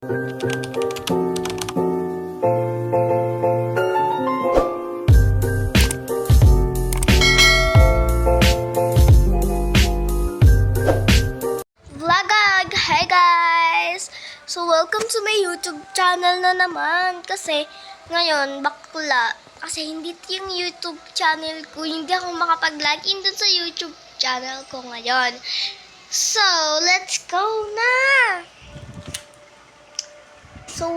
Vlogag! Hi guys! So welcome to my YouTube channel na naman. Kasi ngayon, bakla. Kasi hindi yung YouTube channel ko. Hindi ako makapag-login dun sa YouTube channel ko ngayon. So, let's go na! So,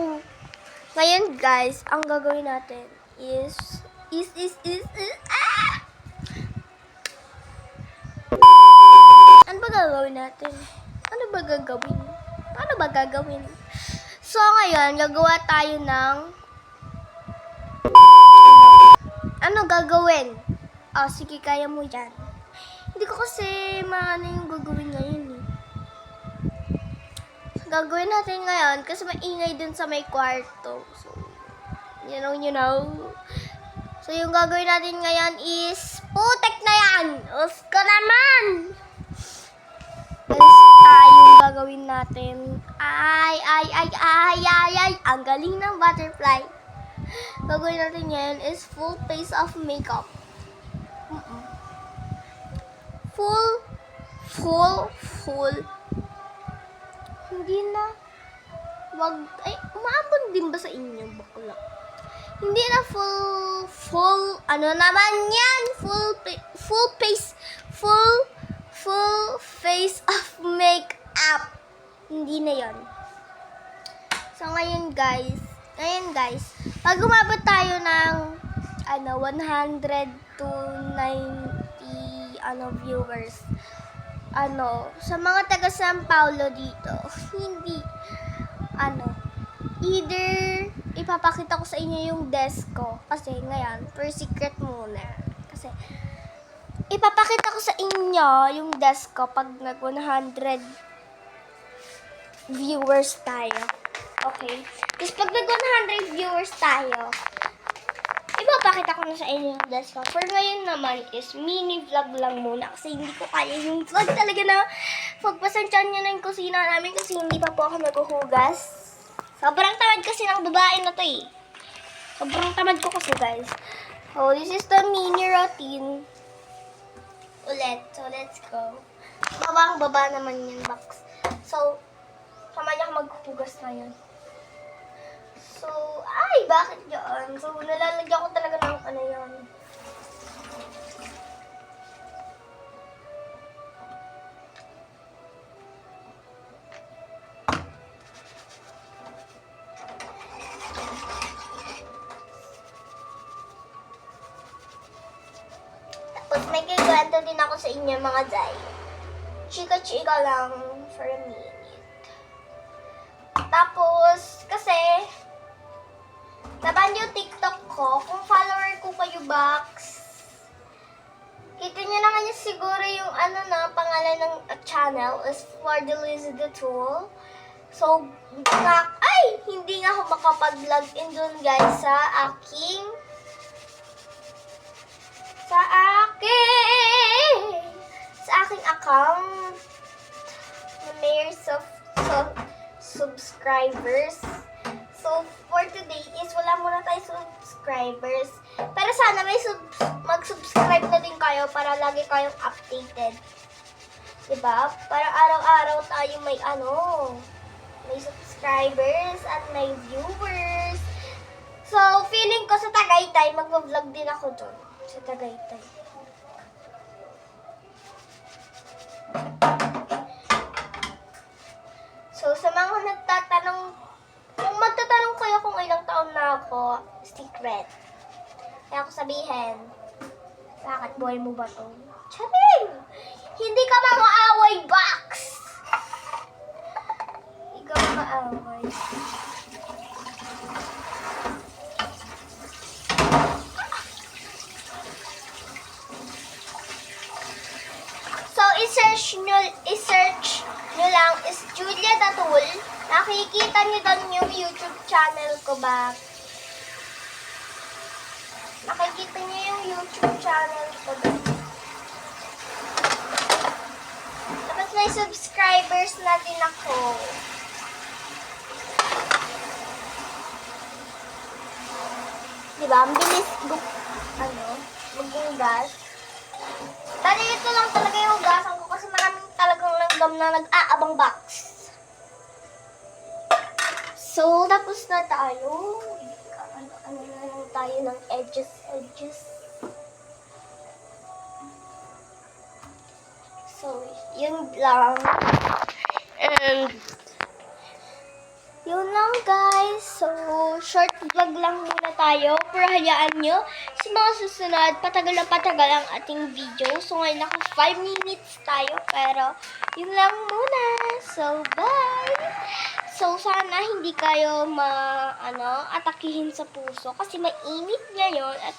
ngayon guys, ang gagawin natin is Ano ba gagawin natin? Ano ba gagawin? Paano ba gagawin? So, ngayon, gagawa tayo ng ano gagawin? Oh, sige, kaya mo yan. Hindi ko kasi maano yung gagawin ngayon eh. So, gagawin natin ngayon kasi maingay dun sa may kwarto. So, you know. So, yung gagawin natin ngayon is putek na yan! Usko naman! Tayong gagawin natin. Ay. Ang galing ng butterfly. Gagawin natin yan is full face of makeup. Full. Hindi na. Umaabot din ba sa inyo, bakla? Hindi na full, ano naman yan? Full face of makeup. Hindi na yon. So, ngayon guys, pag umabot tayo ng 100 to 90 viewers, sa mga taga San Paulo dito, hindi, either ipapakita ko sa inyo yung desk ko, kasi ngayon, per secret muna, kasi ipapakita ko sa inyo yung desk ko pag nag 100 viewers tayo. Okay? Tapos pag nag 100 viewers tayo, ipapakita ko na sa inyo yung desk ko. For ngayon naman is mini vlog lang muna kasi hindi ko kaya yung vlog talaga na pagpasensyahan nyo na yung kusina namin kasi hindi pa po ako naghuhugas. Sobrang tamad kasi ng babae na to eh. Sobrang tamad ko kasi guys. So, this is the mini routine. Ulit. So, let's go. Baba naman yung box. So, sama niya ako maghuhugas na yun. So, bakit yun? So, nalalagyan ko talaga ng yun. Tapos, may kikwento din ako sa inyo mga day. Chika-chika lang for a minute. Tapos, kasi, naban yung TikTok ko, kung follower ko kayo, Box, kita nyo naman yung siguro yung pangalan ng channel is For the Lazy the Tool. So, hindi nga ako makapag-log in dun guys sa aking account na may subscribers. So, for today is wala muna tayo subscribers. Pero sana may mag-subscribe na din kayo para lagi kayong updated. Diba? Para araw-araw tayo may subscribers at may viewers. So, feeling ko sa Tagaytay, mag-vlog din ako dun. Sa Tagaytay. So, sa mga nagtatanong, kung magtatanong kayo kung ilang taon na ako, secret. Kaya ako sabihin, bakit buhay mo ba to? Charing! Hindi ka maaaway, Box! Hindi ka maaaway. So, i-search nyo lang is Julia the Tool. Nakikita nyo doon yung YouTube channel ko ba? Nakikita nyo yung YouTube channel ko doon. Tapos may subscribers na din ako. Diba? Ang bilis maghugas. Dali ito lang talaga yung hugasan ko kasi maraming talagang langgam na nag-aabang box. So, tapos na tayo. Ano na lang tayo ng edges. So, yun lang. And, yun lang guys. So, short vlog lang muna tayo. Pero hayaan nyo, sa mga susunod, patagal ang ating video. So, ngayon naka 5 minutes tayo. Pero, yun lang muna. So, bye! So, sana hindi kayo atakihin sa puso. Kasi mainit ngayon. At,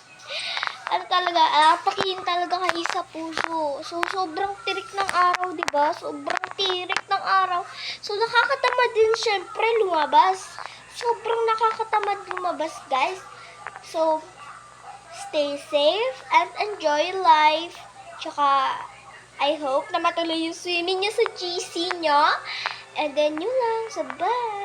atakihin talaga kayo sa puso. So, sobrang tirik ng araw, diba? Sobrang tirik ng araw. So, nakakatamad din syempre lumabas. Sobrang nakakatamad lumabas, guys. So, stay safe and enjoy life. Tsaka, I hope na matuloy yung swimming nyo sa GC nyo. And then, yun lang. So, bye!